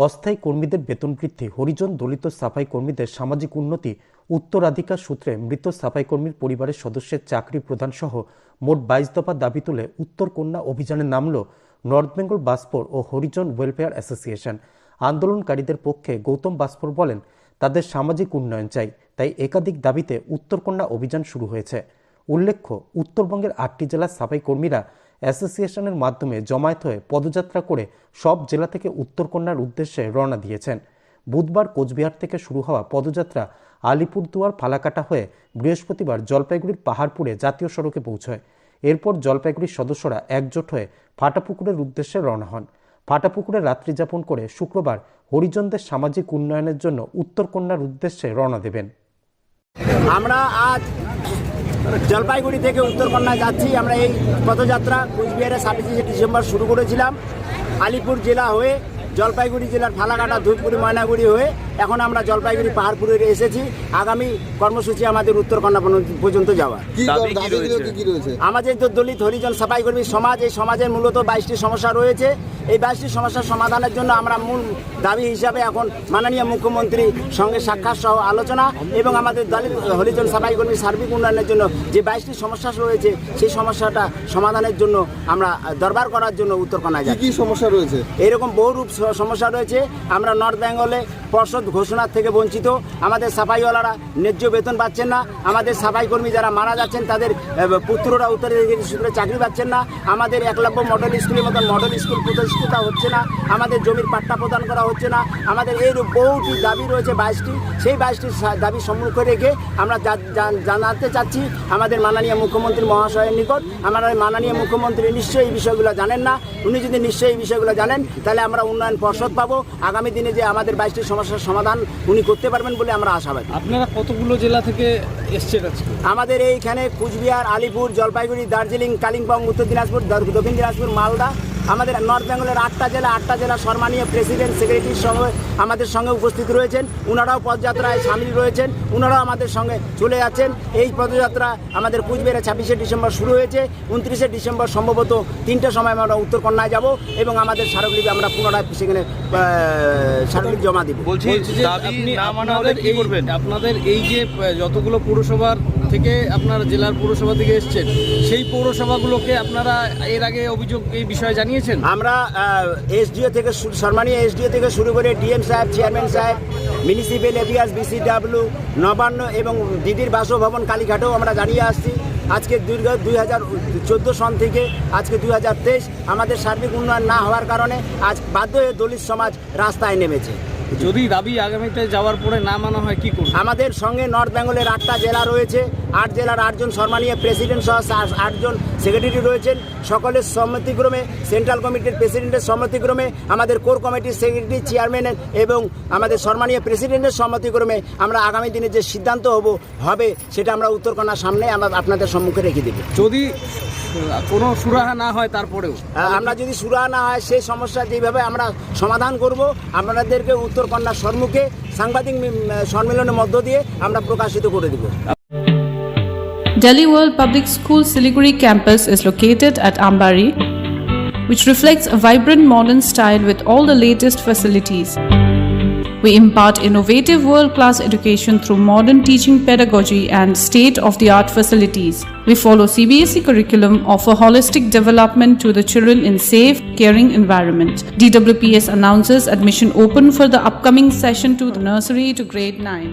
অস্থায়ী কর্মীদের বেতন বৃদ্ধি, হরিজন দলিত সাফাই কর্মীদের সামাজিক উন্নতি, উত্তরাধিকার সূত্রে মৃত সাফাই কর্মীর পরিবারের সদস্যের চাকরি প্রদান সহ মোট 22 দফা দাবি তুলে উত্তর কন্যা অভিযানে নামল নর্থ বেঙ্গল বাসপোর ও হরিজন ওয়েলফেয়ার অ্যাসোসিয়েশন। আন্দোলনকারীদের পক্ষে গৌতম বাসপোর বলেন, তাদের সামাজিক উন্নয়ন চাই, তাই একাধিক দাবিতে উত্তরকন্যা অভিযান শুরু হয়েছে। উল্লেখ্য, উত্তরবঙ্গের 8টি জেলার সাফাই কর্মীরা অ্যাসোসিয়েশনের মাধ্যমে জমায়েত হয়ে পদযাত্রা করে সব জেলা থেকে উত্তরকন্যার উদ্দেশ্যে রওনা দিয়েছেন। বুধবার কোচবিহার থেকে শুরু হওয়া পদযাত্রা আলিপুরদুয়ার ফালাকাটা হয়ে বৃহস্পতিবার জলপাইগুড়ির পাহাড়পুরে জাতীয় সড়কে পৌঁছয়। এরপর জলপাইগুড়ির সদস্যরা একজোট হয়ে ফাটাপুকুরের উদ্দেশ্যে রওনা হন। ফাটাপুকুরে রাত্রি যাপন করে শুক্রবার হরিজনদের সামাজিক উন্নয়নের জন্য উত্তরকন্যার উদ্দেশ্যে রওনা দেবেন। আমরা আজ জলপাইগুড়ি থেকে উত্তরকন্যায় যাচ্ছি। আমরা এই পদযাত্রা কোচবিহারে 26 ডিসেম্বর শুরু করেছিলাম। আলিপুর জেলা হয়ে জলপাইগুড়ি জেলার ফালাকাটা, ধূপগুড়ি, ময়নাগুড়ি হয়ে এখন আমরা জলপাইগুড়ি পাহাড়পুরে এসেছি। আগামী কর্মসূচি আমাদের উত্তরকন্যা পর্যন্ত যাওয়া। আমাদের দলিত হরিজন সাফাই কর্মী সমাজ, এই সমাজের মূলত 22টি সমস্যা রয়েছে। এই 22টি সমস্যার সমাধানের জন্য আমরা মূল দাবি হিসাবে এখন মাননীয় মুখ্যমন্ত্রীর সঙ্গে সাক্ষাৎ সহ আলোচনা এবং আমাদের দলিত হরিজন সাফাই কর্মীর সার্বিক উন্নয়নের জন্য যে 22টি সমস্যা রয়েছে সেই সমস্যাটা সমাধানের জন্য আমরা দরবার করার জন্য উত্তরকন্যায় যাচ্ছি। কি সমস্যা রয়েছে? এরকম বহুরূপ সমস্যা রয়েছে। আমরা নর্থ বেঙ্গলে পর্ষদ ঘোষণার থেকে বঞ্চিত। আমাদের সাফাইওয়ালারা ন্যায্য বেতন পাচ্ছেন না। আমাদের সাফাই কর্মী যারা মারা যাচ্ছেন তাদের পুত্ররা উত্তরাধিকারী সূত্রে চাকরি পাচ্ছেন না। আমাদের একলব্য মডেল স্কুলের মতন মডেল স্কুল প্রতিষ্ঠিত হচ্ছে না। আমাদের জমির পাট্টা প্রদান করা হচ্ছে না। আমাদের এইরূপ বহুটি দাবি রয়েছে 22টি। সেই 22টি দাবি সম্মুখে রেখে আমরা জানাতে চাচ্ছি আমাদের মাননীয় মুখ্যমন্ত্রী মহাশয়ের নিকট। আমাদের মাননীয় মুখ্যমন্ত্রী নিশ্চয়ই এই বিষয়গুলো জানেন না। উনি যদি নিশ্চয়ই এই বিষয়গুলো জানেন তাহলে আমরা উন্নয়ন পর্ষদ পাবো। আগামী দিনে যে আমাদের 22টি সমস্যার সমাধান উনি করতে পারবেন বলে আমরা আশাবাদী। আপনারা কতগুলো জেলা থেকে এসছেন? আমাদের এইখানে কুচবিহার, আলিপুর, জলপাইগুড়ি, দার্জিলিং, কালিম্পং, উত্তর দিনাজপুর, দক্ষিণ দিনাজপুর, মালদা, আমাদের নর্থ বেঙ্গলের 8টা জেলা সম্মানীয় প্রেসিডেন্ট, সেক্রেটারির সঙ্গে আমাদের সঙ্গে উপস্থিত রয়েছেন। ওনারাও পদযাত্রায় সামিল রয়েছেন। ওনারাও আমাদের সঙ্গে চলে যাচ্ছেন। এই পদযাত্রা আমাদের কুচবিহারে 26 ডিসেম্বর শুরু হয়েছে। 29 ডিসেম্বর সম্ভবত 3টার সময় আমরা উত্তরকন্যায় যাব এবং আমাদের স্মারকলিপি আমরা পুনরায় সেখানে স্মারকলিপি জমা দিব। আপনাদের এই যে যতগুলো পৌরসভার থেকে আপনার জেলার পৌরসভা থেকে এসছেন, সেই পৌরসভাগুলোকে আপনারা এর আগে অভিযোগ এই বিষয়ে জানিয়েছেন? আমরা এসডিও থেকে সম্মানীয় এসডিও থেকে শুরু করে ডিএম সাহেব, চেয়ারম্যান সাহেব, মিউনিসিপ্যাল এফেয়ার্স, বিসিডব্লিউ, নবান্ন এবং দিদির বাসভবন কালীঘাটেও আমরা জানিয়ে আসছি। আজকে 2014 সন থেকে আজকে 2023 আমাদের সার্বিক উন্নয়ন না হওয়ার কারণে আজ বাধ্য হয়ে দলিত সমাজ রাস্তায় নেমেছে। যদি দাবি আগামীতে যাওয়ার পরে না মানা হয় কি করবে? আমাদের সঙ্গে নর্থ বেঙ্গলের 8টা জেলা রয়েছে। 8 জেলার 8 জন সম্মানীয় প্রেসিডেন্ট সহ 8 জন সেক্রেটারি রয়েছেন। সকলের সম্মতিক্রমে, সেন্ট্রাল কমিটির প্রেসিডেন্টের সম্মতিক্রমে, আমাদের কোর কমিটির সেক্রেটারি, চেয়ারম্যান এবং আমাদের সম্মানীয় প্রেসিডেন্টের সম্মতিক্রমে আমরা আগামী দিনে যে সিদ্ধান্ত হবে সেটা আমরা উত্তরকন্যার সামনে আমরা আপনাদের সম্মুখে রেখে দেব। যদি কোনো সুরাহা না হয় তারপরেও আমরা যদি সুরাহা না হয় সেই সমস্যা যেভাবে আমরা সমাধান করব আপনাদেরকে উত্তরকন্যার সম্মুখে সাংবাদিক সম্মেলনের মধ্য দিয়ে আমরা প্রকাশিত করে দেব। Delhi World Public School Siliguri campus is located at Ambari, which reflects a vibrant modern style with all the latest facilities. We impart innovative world-class education through modern teaching pedagogy and state-of-the-art facilities. We follow CBSE curriculum, offer holistic development to the children in safe, caring environment. DWPS announces admission open for the upcoming session to the nursery to grade 9.